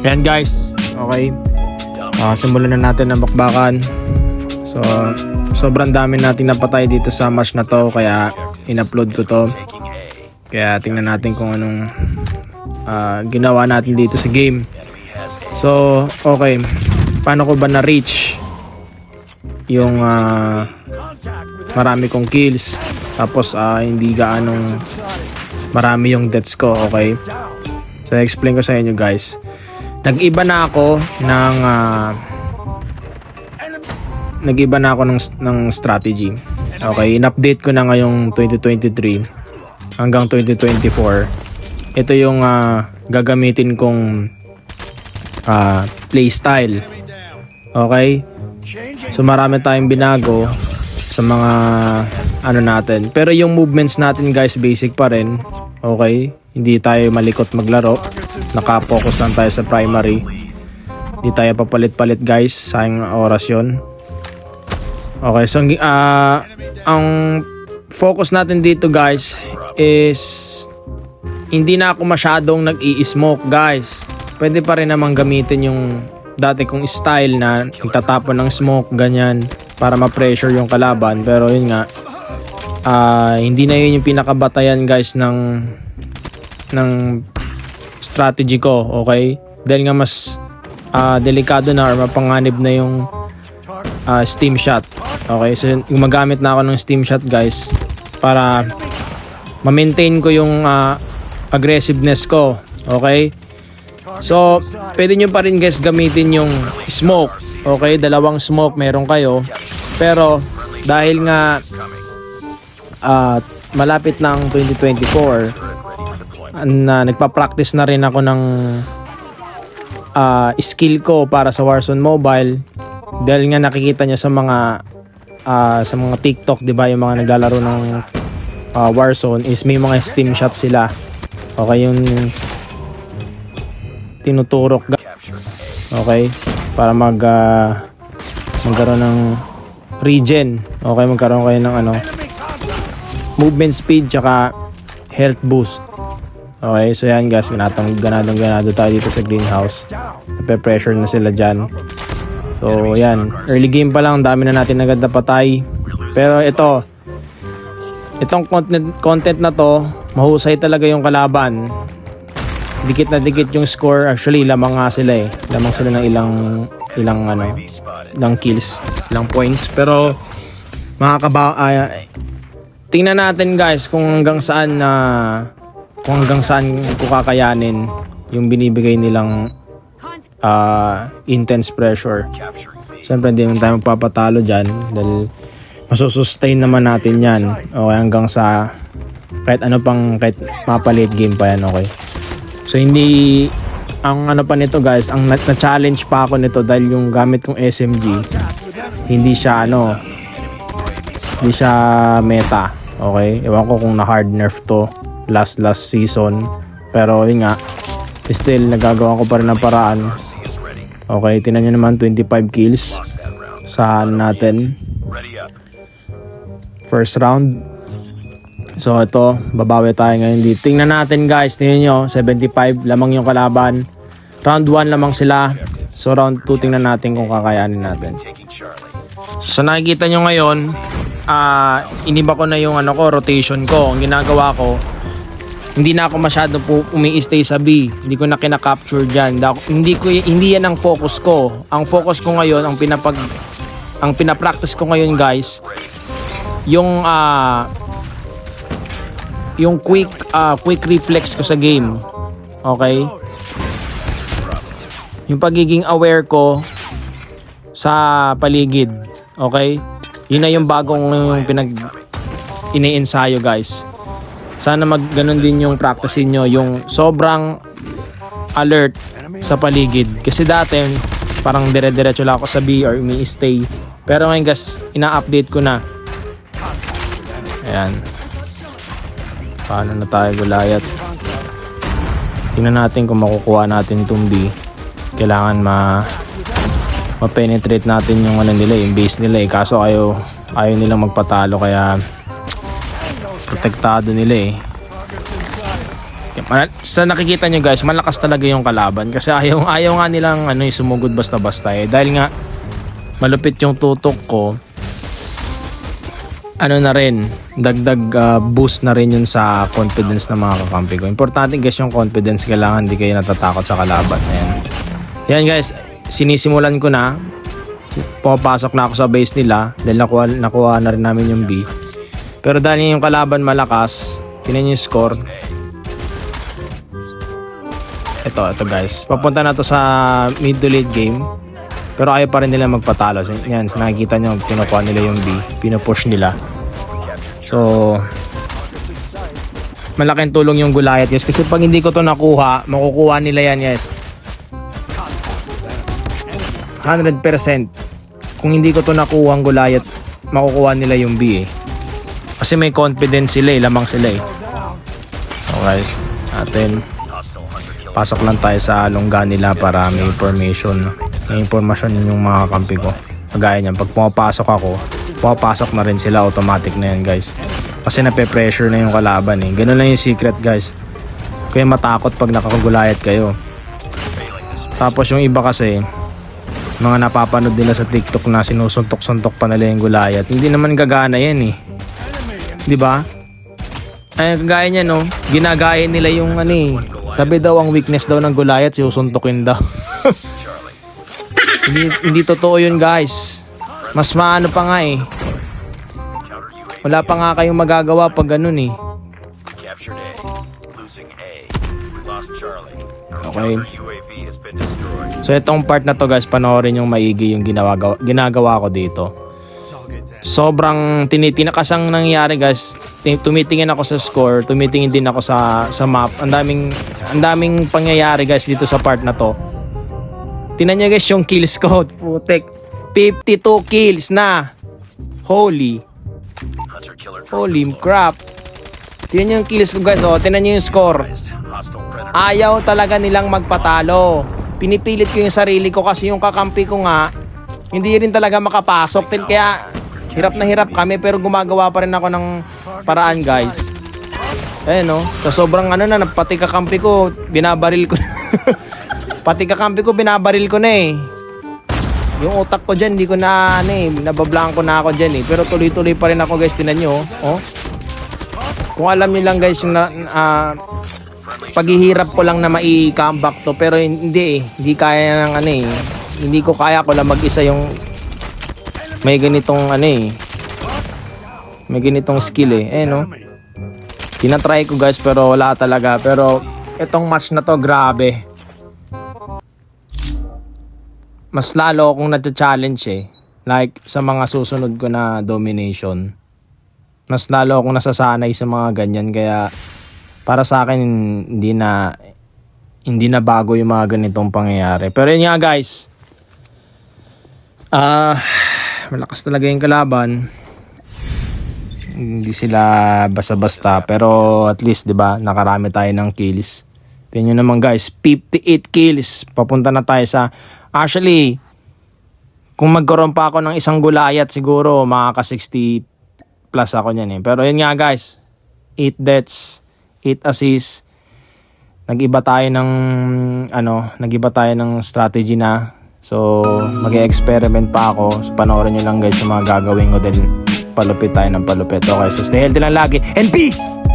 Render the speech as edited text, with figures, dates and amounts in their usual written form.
Ayan guys, okay. Simulan na natin ang bakbakan. So, sobrang dami natin napatay dito sa match na to, kaya in-upload ko to. Kaya tingnan natin kung anong ginawa natin dito sa game. So, okay. Paano ko ba na-reach yung marami kong kills, tapos hindi gaanong marami yung deaths ko, okay? So, explain ko sa inyo guys. Nag-iba na ako ng strategy. Okay, in-update ko na ngayong 2023 hanggang 2024. Ito yung gagamitin kong playstyle. Okay? So marami tayong binago sa mga ano natin. Pero yung movements natin guys, basic pa rin. Okay? Hindi tayo malikot maglaro. Naka-focus lang tayo sa primary. Hindi tayo papalit-palit guys. Sayang oras yun. Okay, so ang focus natin dito guys is hindi na ako masyadong nag-i-smoke guys. Pwede pa rin namang gamitin yung dati kong style na nagtatapon ng smoke ganyan para ma-pressure yung kalaban. Pero yun nga, hindi na yun yung pinakabatayan guys ng strategy ko, okay? Dahil nga mas delikado na or mapanganib na yung steam shot. Okay, so gumagamit na ako ng steam shot guys para ma-maintain ko yung aggressiveness ko. Okay? So, pwede nyo pa rin guys gamitin yung smoke. Okay, dalawang smoke meron kayo. Pero dahil nga malapit na ang 2024, nagpa-practice na rin ako ng skill ko para sa Warzone Mobile. Dahil nga nakikita nyo sa mga TikTok, 'di ba, yung mga naglalaro ng Warzone is may mga steam shot sila. Okay, yung tinuturok okay, para magkaroon ng regen. Okay, magkaroon kayo ng movement speed tsaka health boost. Okay, so yan guys, ganado tayo dito sa greenhouse. Nape-pressure na sila dyan. So yan, early game pa lang, dami na natin agad na patay. Pero itong content na to, mahusay talaga yung kalaban. Dikit na dikit yung score. Actually, lamang nga sila eh. Lamang sila ng ilang kills, ilang points. Pero tingnan natin guys kung hanggang saan ko kakayanin yung binibigay nilang intense pressure. Siyempre hindi naman tayo magpapatalo dyan dahil masusustain naman natin yan. Okay, hanggang sa kahit mapalit game pa yan. Okay, so hindi ang pa nito guys, ang na-challenge pa ako nito dahil yung gamit kong SMG hindi siya meta. Okay, ewan ko kung na hard nerf to last season, pero yun nga, still nagagawa ko pa rin ng paraan. Okay, tingnan nyo naman, 25 kills sa natin first round. So ito, babawi tayo ngayon dito. Tingnan natin guys, tingnan nyo, 75 lamang yung kalaban. Round 1 lamang sila. So round 2 tingnan natin kung kakayanin natin. So nakikita nyo ngayon, iniba ko na yung rotation ko. Ang ginagawa ko, hindi na ako masyado umi-stay sa B. Hindi ko na kina-capture dyan. Hindi yan ang focus ko. Ang focus ko ngayon, ang pinapractice ko ngayon guys, yung quick reflex ko sa game. Okay? Yung pagiging aware ko sa paligid. Okay? Yun na yung bagong ini-ensayo guys. Sana ganon din yung practice nyo, yung sobrang alert sa paligid. Kasi dati parang dire-diretso lang ako sa B or umi-stay. Pero ngayon guys, ina-update ko na. Ayan. Paano na tayo gulayat? Tingnan natin kung makukuha natin itong B. Kailangan ma-penetrate natin yung nila, yung base nila eh. Kaso ayaw nilang magpatalo, kaya protektado nila eh. Sa nakikita nyo guys, malakas talaga yung kalaban kasi ayaw nga nilang sumugod basta-basta dahil nga malupit yung tutok ko. Na rin, dagdag boost na rin yun sa confidence ng mga kakampi ko. Importante guys yung confidence, kailangan hindi kayo natatakot sa kalaban. Yan guys, sinisimulan ko na. Pumapasok na ako sa base nila dahil nakuha na rin namin yung B. Pero dahil yung kalaban malakas, tinan yung score. Ito guys, papunta na to sa mid to late game. Pero ayaw pa rin nila magpatalo. Yan, nakikita nyo, kinukuha nila yung B, pinupush nila. So, malaking tulong yung Goliath guys. Kasi pag hindi ko to nakuha, makukuha nila yan guys. 100%. Kung hindi ko to nakuha ang Goliath, makukuha nila yung B Kasi may confidence sila lamang sila So guys, natin pasok lang tayo sa longga nila para may information. May informasyon yung mga kampi ko. Kagaya niyan, pag pumapasok na rin sila, automatic na yan guys. Kasi nape-pressure na yung kalaban Ganun lang yung secret guys. Kaya matakot pag nakagulayat kayo. Tapos yung iba kasi, mga napapanood nila sa TikTok na sinusuntok-suntok pa nila yung Goliath. Hindi naman gagana yan 'Di ba? Ay kagaya niya ginagaya nila yung Sabi daw ang weakness daw ng Goliath sinusuntokin daw. hindi totoo yun guys. Mas maano pa nga Wala pa nga kayong magagawa pag ganun Okay. So itong part na to guys, panoorin yung maigi yung ginagawa ko dito. Sobrang tinitinakas ang nangyayari guys. Tumitingin ako sa score, tumitingin din ako sa map. Ang daming pangyayari guys dito sa part na to. Tingnan niyo guys yung kills ko, putek. 52 kills na. Holy crap. Tingnan niyo yung kills ko guys, tingnan niyo yung score. Ayaw talaga nilang magpatalo. Pinipilit ko yung sarili ko kasi yung kakampi ko nga hindi rin talaga makapasok. Kaya hirap na hirap kami pero gumagawa pa rin ako ng paraan guys. Sa sobrang pati kakampi ko binabaril ko. Pati kakampi ko binabaril ko na Yung utak ko dyan, hindi ko na nabablanko na ako dyan Pero tuloy-tuloy pa rin ako guys, tinan nyo Kung alam nyo lang guys yung paghihirap ko lang na mai-comeback to, pero hindi kaya ng hindi ko kaya ko lang mag-isa yung may ganitong may ganitong skill tinatry ko guys pero wala talaga. Pero itong match na to, grabe, mas lalo akong na-challenge like sa mga susunod ko na domination, mas lalo akong nasasanay sa mga ganyan. Kaya para sa akin hindi na bago yung mga ganitong pangyayari. Pero yun nga guys, malakas talaga yung kalaban. Hindi sila basta-basta, pero at least 'di ba, nakarami tayo ng kills. Tingnan nyo naman guys, 58 kills. Papunta na tayo sa, actually kung magkaroon pa ako ng isang Goliath siguro makaka 60 plus ako niyan Pero yun nga guys, 8 deaths, 8 assists. Nag-iba tayo ng strategy na. So, mag-experiment pa ako. So, panoorin nyo lang guys yung mga gagawin ko dahil palupit tayo ng palupit. Okay, so stay healthy lang lagi and peace!